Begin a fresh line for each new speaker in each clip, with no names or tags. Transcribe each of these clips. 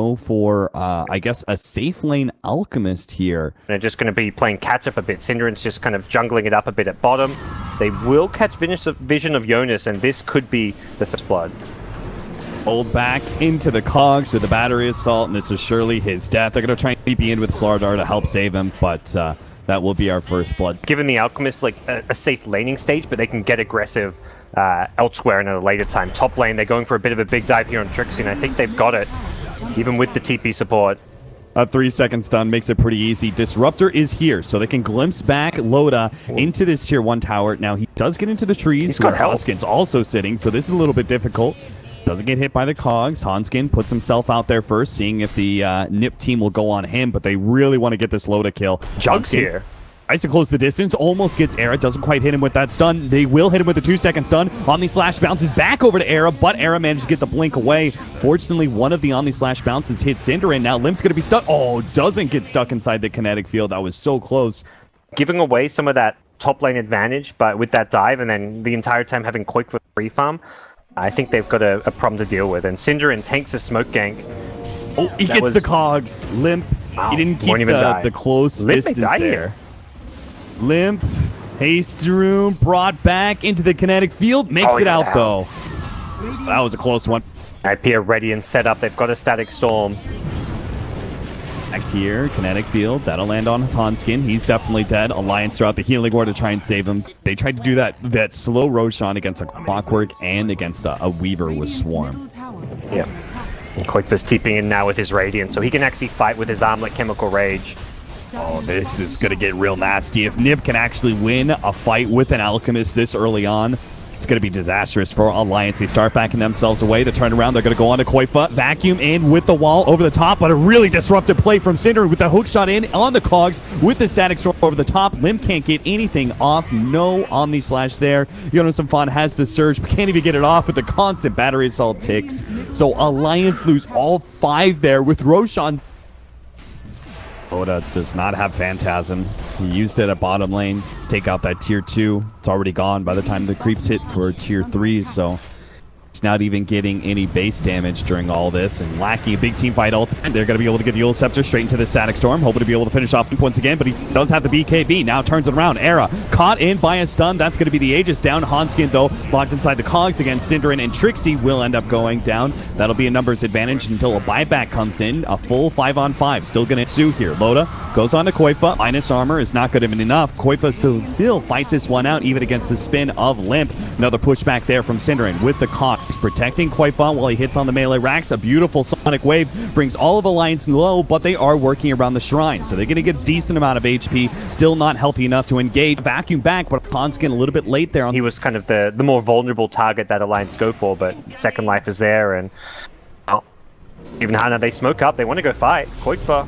go for, I guess, a safe lane Alchemist here.
They're just going to be playing catch-up a bit. Synderen's just kind of jungling it up a bit at bottom. They will catch vision of Jonas, and this could be the first blood.
Pulled back into the cogs with the battery assault, and this is surely his death. They're going to try and TP in with Slardar to help save him, but that will be our first blood.
Given the Alchemist like a safe laning stage, but they can get aggressive elsewhere in a later time. Top lane, they're going for a bit of a big dive here on Trixie, and I think they've got it, even with the TP support.
A 3-second stun makes it pretty easy. Disruptor is here, so they can glimpse back Loda into this tier 1 tower. Now, he does get into the trees.
He's got help.
Hanskin's also sitting, so this is a little bit difficult. Doesn't get hit by the cogs. Hanskin puts himself out there first, seeing if the NiP team will go on him, but they really want to get this Loda kill.
Jugs here.
Tries to close the distance, almost gets Era, doesn't quite hit him with that stun. They will hit him with a 2-second stun. Omni Slash bounces back over to Era, but Era managed to get the blink away. Fortunately, one of the Omni Slash bounces hit Synderen. Now Limp's going to be stuck. Oh, doesn't get stuck inside the kinetic field. That was so close.
Giving away some of that top lane advantage, but with that dive, and then the entire time having Quake for free farm, I think they've got a problem to deal with. And Synderen tanks a smoke gank.
Oh, he gets the cogs. Limp.
Wow.
He didn't keep the close distance there.
Here.
Limp, haste room, brought back into the kinetic field, makes it out though. That was a close one.
IP are ready and set up. They've got a static storm.
Back here, kinetic field, that'll land on Hanskin. He's definitely dead. Alliance throughout the healing ward to try and save him. They tried to do that slow Roshan against a Clockwork and against a Weaver with Swarm.
Yeah. Quake's TPing in now with his Radiant, so he can actually fight with his Armlet Chemical Rage.
Oh, this is going to get real nasty. If NiP can actually win a fight with an Alchemist this early on, it's going to be disastrous for Alliance. They start backing themselves away. To turn around, they're going to go on to Koifa. Vacuum in with the wall over the top, but a really disruptive play from Cinder with the hook shot in on the cogs with the static storm over the top. Limp can't get anything off. No Omni Slash there. Jonas has the surge, but can't even get it off with the constant battery assault ticks. So Alliance lose all 5 there with Roshan. Dota does not have Phantasm. He used it at bottom lane, take out that tier 2. It's already gone by the time the creeps hit for tier 3, so it's not even getting any base damage during all this, and lacking a big team fight ultimate. They're going to be able to get the Eul Scepter straight into the Static Storm, hoping to be able to finish off once again, but he does have the BKB. Now turns it around. Era caught in by a stun. That's going to be the Aegis down. Hanskin, though, locked inside the cogs against Synderen, and Trixie will end up going down. That'll be a numbers advantage until a buyback comes in. A full 5-on-5. Still going to ensue here. Loda goes on to Koifa. Minus armor is not good enough. Koifa still fight this one out, even against the spin of Limp. Another pushback there from Synderen with the cogs. He's protecting Koifa while he hits on the melee racks. A beautiful sonic wave brings all of Alliance low, but they are working around the shrine, so they're going to get a decent amount of HP. Still not healthy enough to engage. Vacuum back, but Hanskin a little bit late there.
He was kind of the more vulnerable target that Alliance go for, but Second Life is there, and even how now they smoke up. They want to go fight. Koifa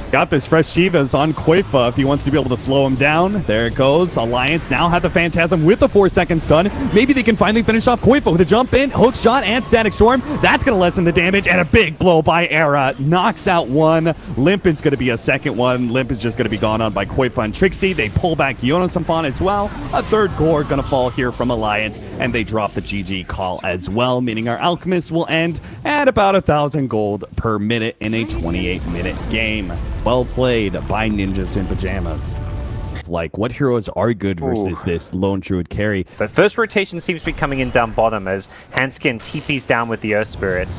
got this fresh Shivas on Koifa if he wants to be able to slow him down. There it goes. Alliance now have the Phantasm with the 4-second stun. Maybe they can finally finish off Koifa with a jump in, hook shot, and Static Storm. That's going to lessen the damage, and a big blow by Era. Knocks out one. Limp is going to be a second one. Limp is just going to be gone on by Koifa and Trixie. They pull back Jonas as well. A third core going to fall here from Alliance, and they drop the GG call as well, meaning our Alchemist will end at about 1,000 gold per minute in a 28-minute game. Well played by Ninjas in Pajamas. Like, what heroes are good versus this Lone Druid carry?
But first rotation seems to be coming in down bottom as Hanskin TP's down with the Earth Spirit.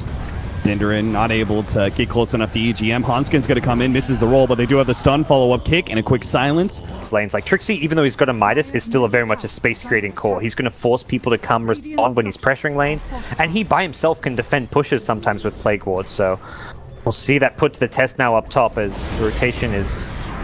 Synderen not able to get close enough to EGM. Hanskin's going to come in, misses the roll, but they do have the stun follow-up kick and a quick silence.
Lanes like Trixie, even though he's got a Midas, is still very much a space-creating core. He's going to force people to come respond when he's pressuring lanes, and he by himself can defend pushes sometimes with Plague Ward, so we'll see that put to the test now up top as the rotation is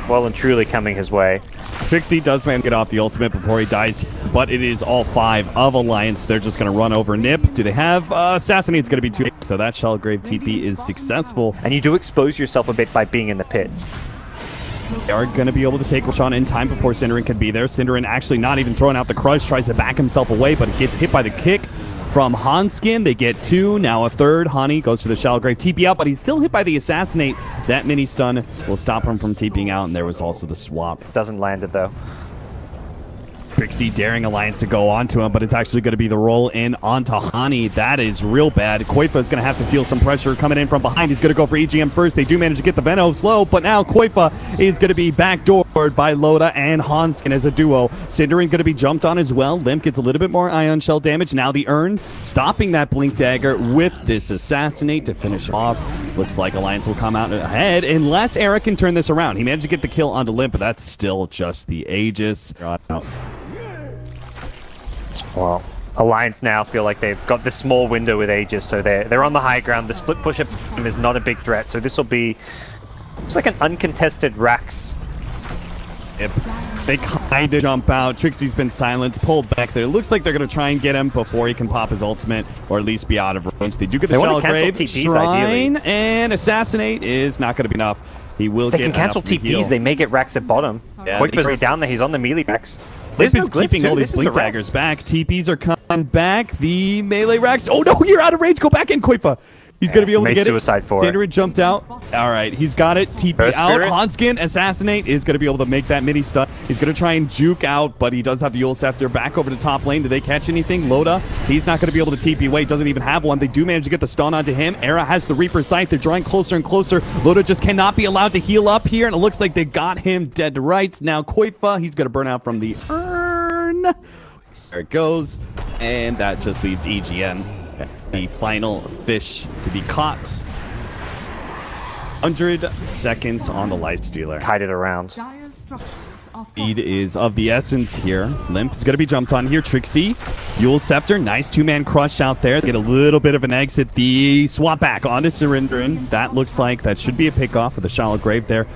well and truly coming his way.
Trixie does man get off the ultimate before he dies, but it is all 5 of Alliance. They're just going to run over NiP. Do they have Assassinate's going to be 2, so that Shellgrave TP is successful.
And you do expose yourself a bit by being in the pit.
They are going to be able to take Roshan in time before Synderen can be there. Synderen actually not even throwing out the crush, tries to back himself away, but gets hit by the kick from Hanskin. They get 2, now a third. Hani goes for the Shellgrave TP out, but he's still hit by the Assassinate. That mini stun will stop him from TPing out, and there was also the swap.
Doesn't land it though.
Trixie daring Alliance to go onto him, but it's actually going to be the roll in onto Hani. That is real bad. Koifa is going to have to feel some pressure coming in from behind. He's going to go for EGM first. They do manage to get the Veno slow, but now Koifa is going to be backdoored by Loda and Hanskin as a duo. Cinderin going to be jumped on as well. Limp gets a little bit more Ion Shell damage. Now the Urn stopping that Blink Dagger with this Assassinate to finish off. Looks like Alliance will come out ahead unless Era can turn this around. He managed to get the kill onto Limp, but that's still just the Aegis.
Well, Alliance now feel like they've got this small window with Aegis, so they're on the high ground. The split push up is not a big threat, so this will be it's like an uncontested Rax.
Yep. They kind of jump out. Trixie's been silenced, pulled back there. Looks like they're going to try and get him before he can pop his ultimate, or at least be out of range. They do get the Shallow Grave, Shrine, and Assassinate is not going to be enough. He will
they
get
can cancel TPs, they may get Rax at bottom.
Yeah,
Quick's right down there, he's on the melee Rax.
Limp is keeping all these Blink Daggers back. TPs are coming back. The melee Rax. Oh no, you're out of range. Go back in, Koifa. He's going to be able to get
suicide
it.
For
Sandra jumped out. All right, he's got it. TP out. Hanskin, Assassinate is going to be able to make that mini stun. He's going to try and juke out, but he does have the Yule Scepter back over to top lane. Do they catch anything? Loda, he's not going to be able to TP away. Doesn't even have one. They do manage to get the stun onto him. Era has the Reaper Sight. They're drawing closer and closer. Loda just cannot be allowed to heal up here, and it looks like they got him dead to rights. Now Koifa, he's going to burn out from the Urn. There it goes, and that just leaves EGM. The final fish to be caught. 100 seconds on the Lifestealer.
Kite it around.
Speed is of the essence here. Limp is going to be jumped on here. Trixie, Yule Scepter, nice two-man crush out there. Get a little bit of an exit. The swap back onto Cinderin. That looks like that should be a pick-off with a Shallow Grave there.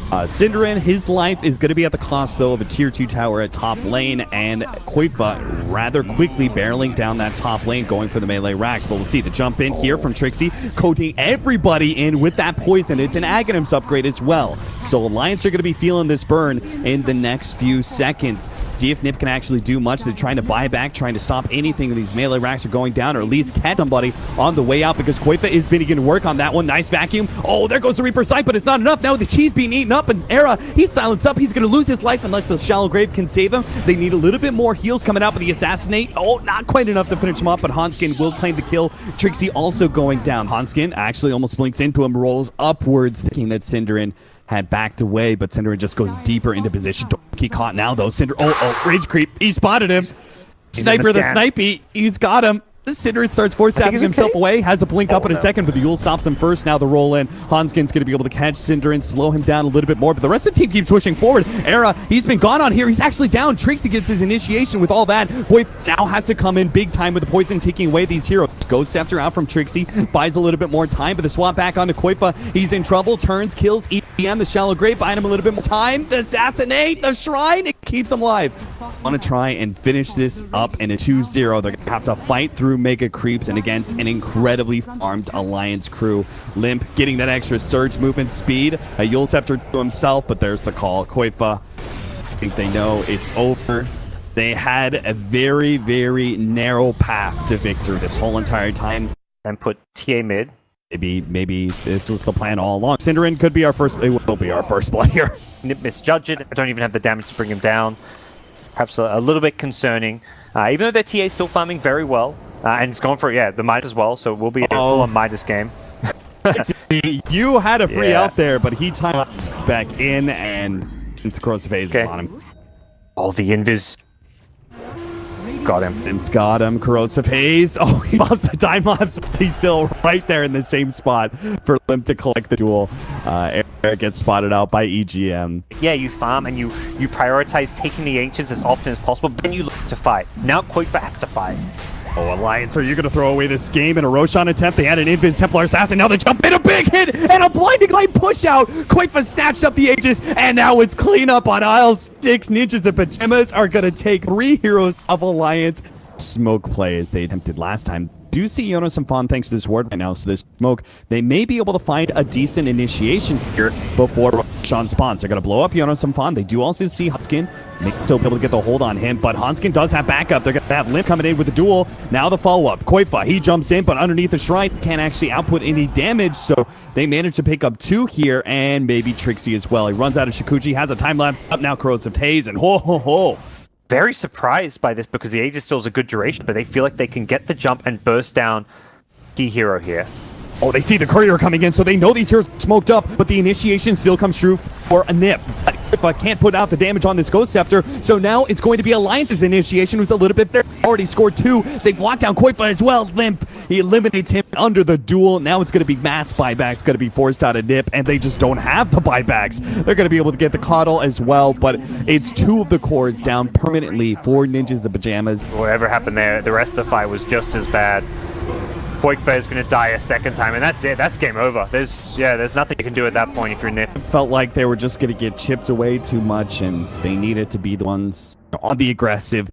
Cinderin, his life is going to be at the cost, though, of a tier 2 tower at top lane, and Koifa rather quickly barreling down that top lane, going for the melee Rax. But we'll see the jump in here from Trixie, coating everybody in with that poison. It's an Aghanim's upgrade as well. So Alliance are going to be feeling this burn in the next few seconds. See if NiP can actually do much. They're trying to buy back, trying to stop anything of these melee Rax are going down, or at least catch somebody on the way out, because Koifa is beginning to work on that one. Nice vacuum. Oh, there goes the Reaper Sight, but it's not enough. Now the cheese being eaten up, and Era, he's silenced up. He's going to lose his life unless the Shallow Grave can save him. They need a little bit more heals coming out, but the Assassinate, oh, not quite enough to finish him up, but Hanskin will claim the kill. Trixie also going down. Hanskin actually almost blinks into him, rolls upwards, thinking that Cinderin had backed away, but Cinderin just goes deeper into position. Don't get caught now, though. Oh, rage creep. He spotted him. Sniper the snipey. He's got him. Cinderin starts force-stabbing himself away, has a blink up in a second, but the Yule stops him first. Now the roll in. Hanskin's going to be able to catch Cinderin, slow him down a little bit more, but the rest of the team keeps pushing forward. Era, he's been gone on here. He's actually down. Trixie gets his initiation with all that. Hoyf now has to come in big time with the poison, taking away these heroes. Ghost Scepter out from Trixie, buys a little bit more time, but the swap back onto Koifa. He's in trouble, turns, kills EM, the Shallow Grave, buying him a little bit more time. The Assassinate, the Shrine, it keeps him alive. Want to try and finish this up in a 2-0. They're going to have to fight through Mega Creeps and against an incredibly farmed Alliance crew. Limp getting that extra surge movement speed. A Yule Scepter to himself, but there's the call. Koifa, I think they know it's over. They had a very, very narrow path to victory this whole entire time.
And put TA mid.
Maybe this was the plan all along. Cinderin could be our first, it will be our first blood here.
NiP misjudged it. I don't even have the damage to bring him down. Perhaps a little bit concerning. Even though their TA is still farming very well. And it's going for, the Midas as well, so we'll be a full-on Midas game.
You had a free out there, but he times back in, and the corrosive haze is on him.
Oh, the invis. Got him.
It's got him. Corrosive haze. Oh, he loves the time lapse. He's still right there in the same spot for him to collect the duel. Eric gets spotted out by EGM.
Yeah, you farm and you prioritize taking the Ancients as often as possible, but then you look to fight. Now Koifa has to fight.
Oh, Alliance, are you going to throw away this game in a Roshan attempt? They had an Invis Templar Assassin. Now they jump in, a big hit, and a blinding light push out. Koifa snatched up the Aegis, and now it's cleanup on aisle 6. Ninjas and Pajamas are going to take 3 heroes of Alliance. Smoke play as they attempted last time. Do see Jonas and Fawn thanks to this ward right now, so this smoke, they may be able to find a decent initiation here before Sean spawns. They're going to blow up Jonas and Fawn. They do also see Hanskin. They can still be able to get the hold on him, but Hanskin does have backup. They're going to have Limp coming in with the duel. Now the follow-up. Koifa, he jumps in, but underneath the Shrine, can't actually output any damage, so they manage to pick up 2 here, and maybe Trixie as well. He runs out of Shikuchi, has a time lapse up now, Corrosive Haze, and ho ho ho.
very surprised by this because the Aegis still is a good duration, but they feel like they can get the jump and burst down key hero here.
Oh, they see the courier coming in, so they know these heroes smoked up, but the initiation still comes true for a NiP. But can't put out the damage on this Ghost Scepter, so now it's going to be Alliance's initiation, who's a little bit there. Already scored 2. They've locked down Koifa as well. Limp, he eliminates him under the duel. Now it's going to be mass buybacks, going to be forced out of NiP, and they just don't have the buybacks. They're going to be able to get the coddle as well, but it's 2 of the cores down permanently for Ninjas the Pajamas.
Whatever happened there, the rest of the fight was just as bad. Koifa is going to die a second time, and that's it. That's game over. There's nothing you can do at that point if you're NiP.
It felt like they were just going to get chipped away too much, and they needed to be the ones on the aggressive.